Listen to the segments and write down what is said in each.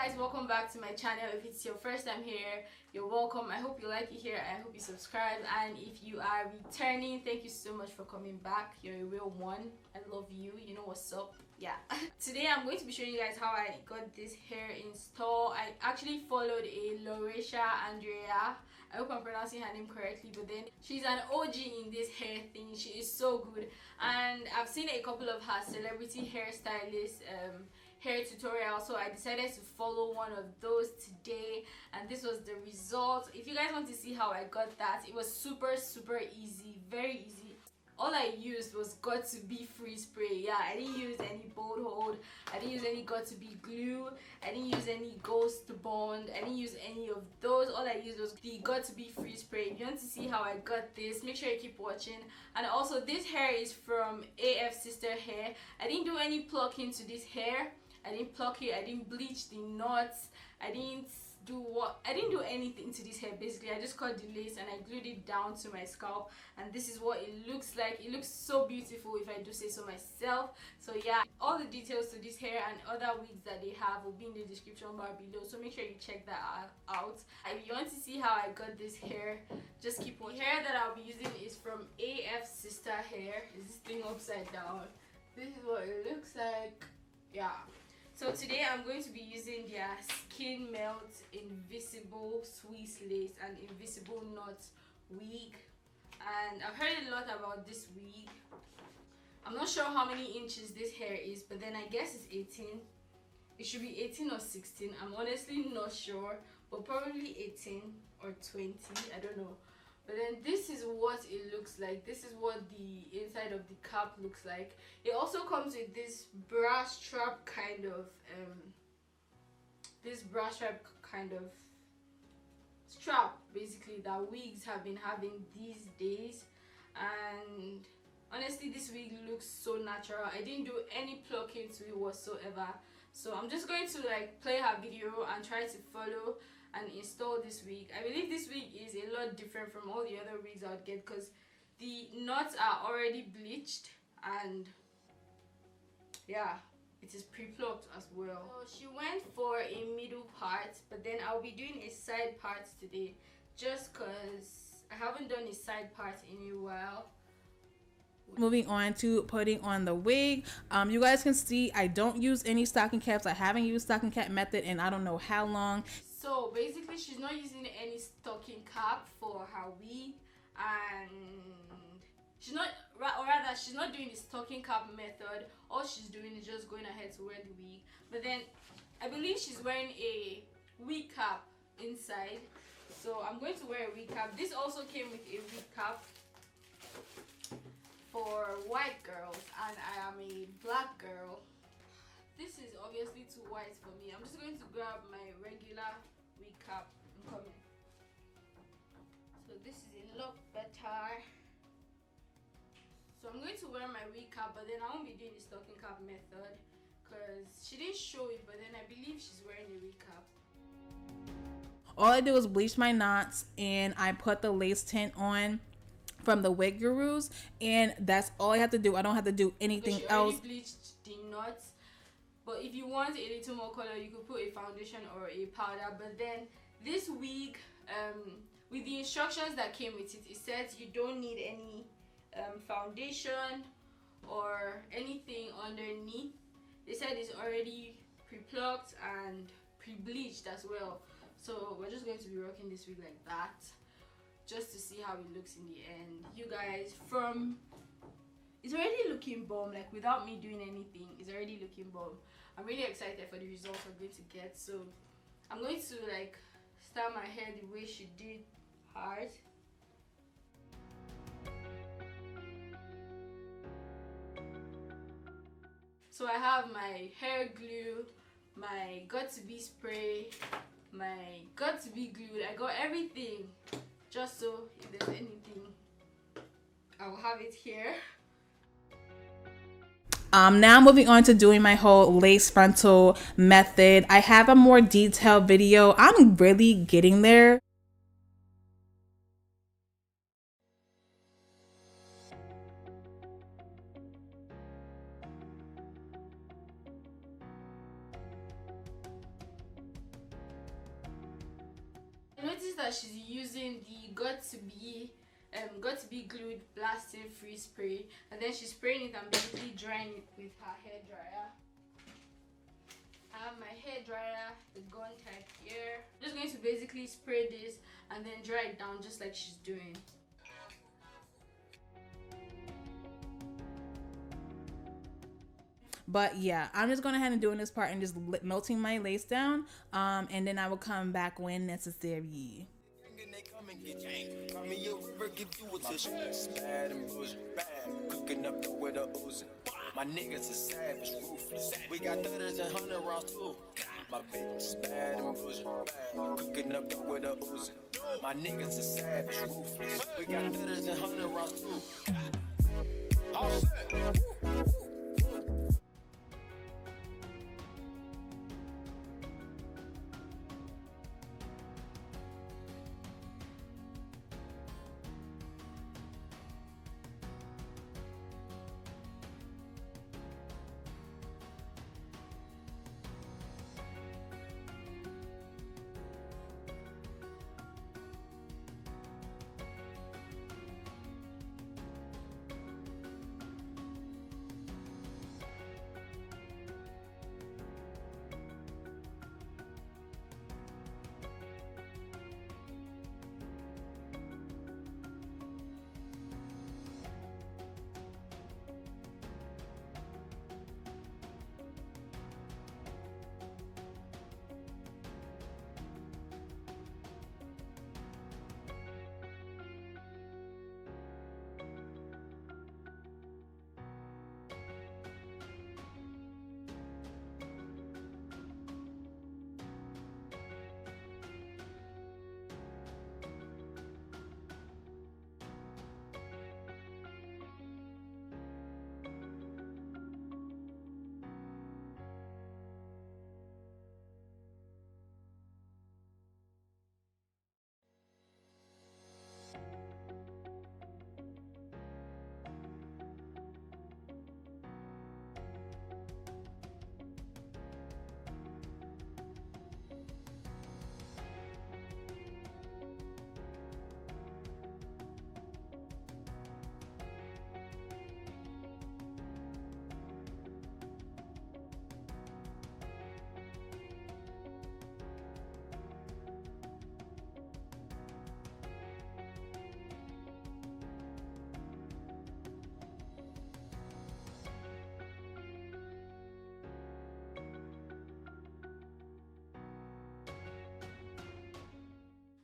guys, welcome back to my channel. If it's your first time here, you're welcome. I hope you like it here. I hope you subscribe, and if you are returning, thank you so much for coming back. You're a real one. I love you. You know what's up. Yeah. Today I'm going to be showing you guys how I got this hair installed. I actually followed a Laurasia Andrea. I hope I'm pronouncing her name correctly, but then she's an OG in this hair thing. She is so good, and I've seen a couple of her celebrity hairstylists hair tutorial, so I decided to follow one of those today, and this was the result. If you guys want to see how I got that, it was super easy, very easy. All I used was got to be free spray. Yeah, I didn't use any bold hold, I didn't use any got to be glue, I didn't use any ghost bond, I didn't use any of those. All I used was the got to be free spray. If you want to see how I got this, make sure you keep watching. And also, this hair is from Afsister hair. I didn't do any plucking to this hair. I didn't pluck it, I didn't bleach the knots, I didn't do anything to this hair. Basically, I just cut the lace and I glued it down to my scalp, and this is what it looks like. It looks so beautiful, if I do say so myself. So yeah, all the details to this hair and other wigs that they have will be in the description bar below, so make sure you check that out. If you want to see how I got this hair, just keep watching. The hair that I'll be using is from Afsister hair. Is this thing upside down? This is what it looks like. Yeah. So today I'm going to be using their Skin Melt Invisible Swiss Lace and Invisible Knot wig, and I've heard a lot about this wig. I'm not sure how many inches this hair is, but then I guess it's 18. It should be 18 or 16. I'm honestly not sure, but probably 18 or 20. I don't know. But then this is what it looks like. This is what the inside of the cap looks like. It also comes with this bra strap kind of strap, basically, that wigs have been having these days. And honestly, this wig looks so natural. I didn't do any plucking to it whatsoever. So I'm just going to like play her video and try to follow and install this wig. I believe this wig is a lot different from all the other wigs I would get, because the knots are already bleached, and yeah, it is pre-plucked as well. So she went for a middle part, but then I'll be doing a side part today, just because I haven't done a side part in a while. Moving on to putting on the wig, you guys can see I don't use any stocking caps. I haven't used stocking cap method in I don't know how long. So basically, she's not using any stocking cap for her wig, and she's not, or rather, she's not doing the stocking cap method. All she's doing is just going ahead to wear the wig. But then I believe she's wearing a wig cap inside, so I'm going to wear a wig cap. This also came with a wig cap for white girls, and I am a black girl. This is obviously too white for me. I'm just going to grab my regular wig cap. I'm coming. So this is a lot better. So I'm going to wear my wig cap, but then I won't be doing the stocking cap method because she didn't show it, but then I believe she's wearing a wig cap. All I do is bleach my knots, and I put the lace tint on from the Wig Gurus, and that's all I have to do. I don't have to do anything else. She bleached the knots, but if you want a little more color, you could put a foundation or a powder. But then this wig, with the instructions that came with it, it says you don't need any foundation or anything underneath. They said it's already pre-plucked and pre-bleached as well. So we're just going to be rocking this wig like that, just to see how it looks in the end. You guys, it's already looking bomb. Like, without me doing anything, it's already looking bomb. I'm really excited for the results I'm going to get. So I'm going to like style my hair the way she did hers. So I have my hair glue, my got to be spray, my got to be glued. I got everything, just so if there's anything, I'll have it here. Now moving on to doing my whole lace frontal method. I have a more detailed video. I'm really getting there. noticed that she's using the got to be glued plastic free spray, and then she's spraying it and basically drying it with her hair dryer. I have my hair dryer, the gun type here. I'm just going to basically spray this and then dry it down just like she's doing. But yeah, I'm just going ahead and doing this part and just melting my lace down, and then I will come back when necessary. My niggas are savage, ruthless. We got 30s and 100 rounds too. My bitch is bad and bullshit, bad. Cooking up with a Uzi. My niggas are savage, ruthless. We got 30s and 100 rounds too. All set.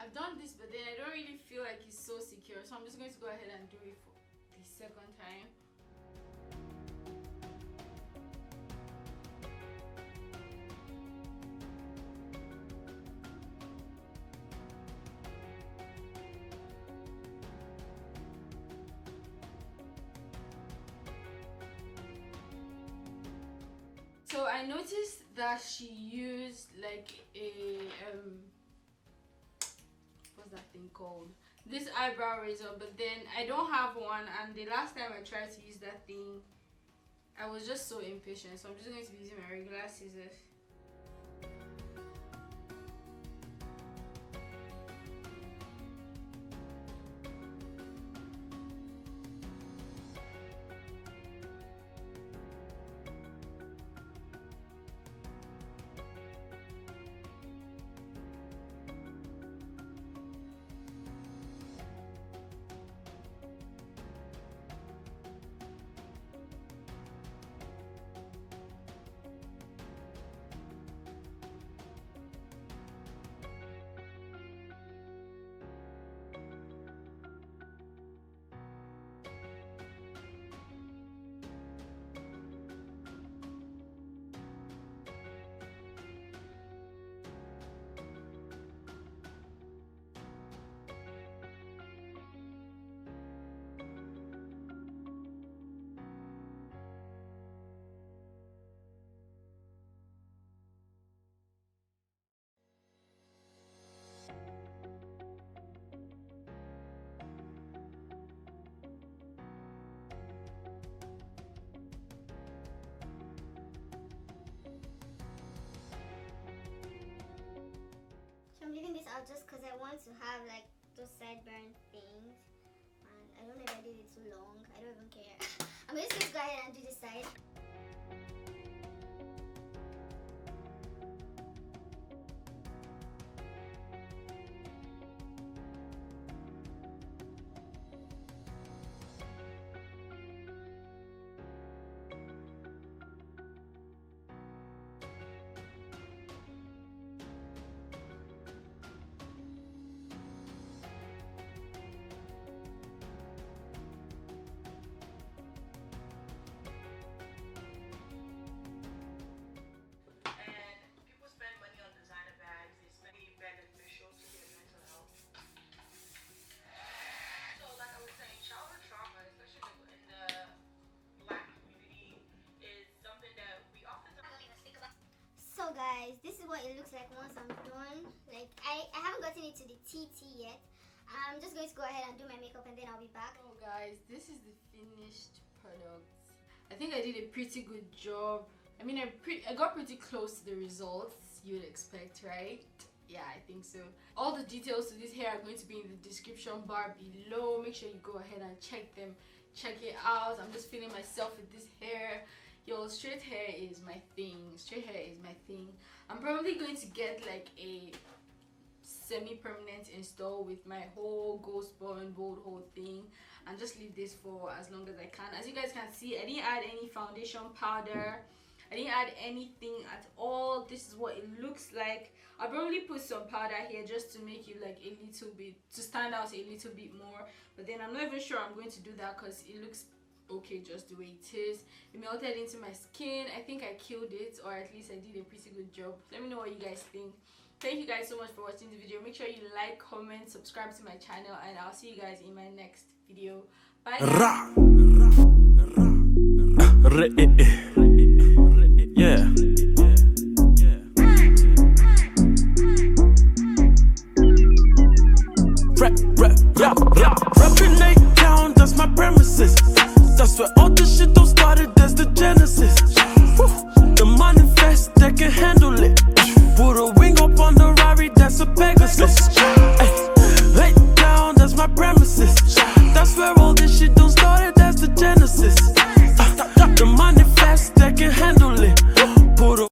I've done this, but then I don't really feel like it's so secure, so I'm just going to go ahead and do it for the second time. So I noticed that she used like a what's that thing called, this eyebrow razor, but then I don't have one, and the last time I tried to use that thing I was just so impatient, so I'm just going to be using my regular scissors. out just because I want to have like those sideburn things. And I don't know if I did it too long. I don't even care. I'm just going to go ahead and do this side. So guys, this is what it looks like once I'm done. Like I haven't gotten it to the TT yet. I'm just going to go ahead and do my makeup and then I'll be back. So guys, this is the finished product. I think I did a pretty good job. I mean, I got pretty close to the results you'd expect, right? Yeah, I think so. All the details to this hair are going to be in the description bar below. Make sure you go ahead and check them. Check it out. I'm just feeling myself with this hair. Yo, straight hair is my thing. Straight hair is my thing. I'm probably going to get like a semi-permanent install with my whole ghost bun bold whole thing and just leave this for as long as I can. As you guys can see, I didn't add any foundation powder. I didn't add anything at all. This is what it looks like. I'll probably put some powder here just to make it like a little bit, to stand out a little bit more, but then I'm not even sure I'm going to do that because it looks okay just the way it is. It melted into my skin. I think I killed it, or at least I did a pretty good job. Let me know what you guys think. Thank you guys so much for watching the video. Make sure you like, comment, subscribe to my channel, and I'll see you guys in my next video. Bye guys. Yeah. Reppin' A-Town, that's my premises. That's where all the shit don't started, that's the genesis. The manifest that can handle it. Put a wing up on the Rari, that's a Pegasus.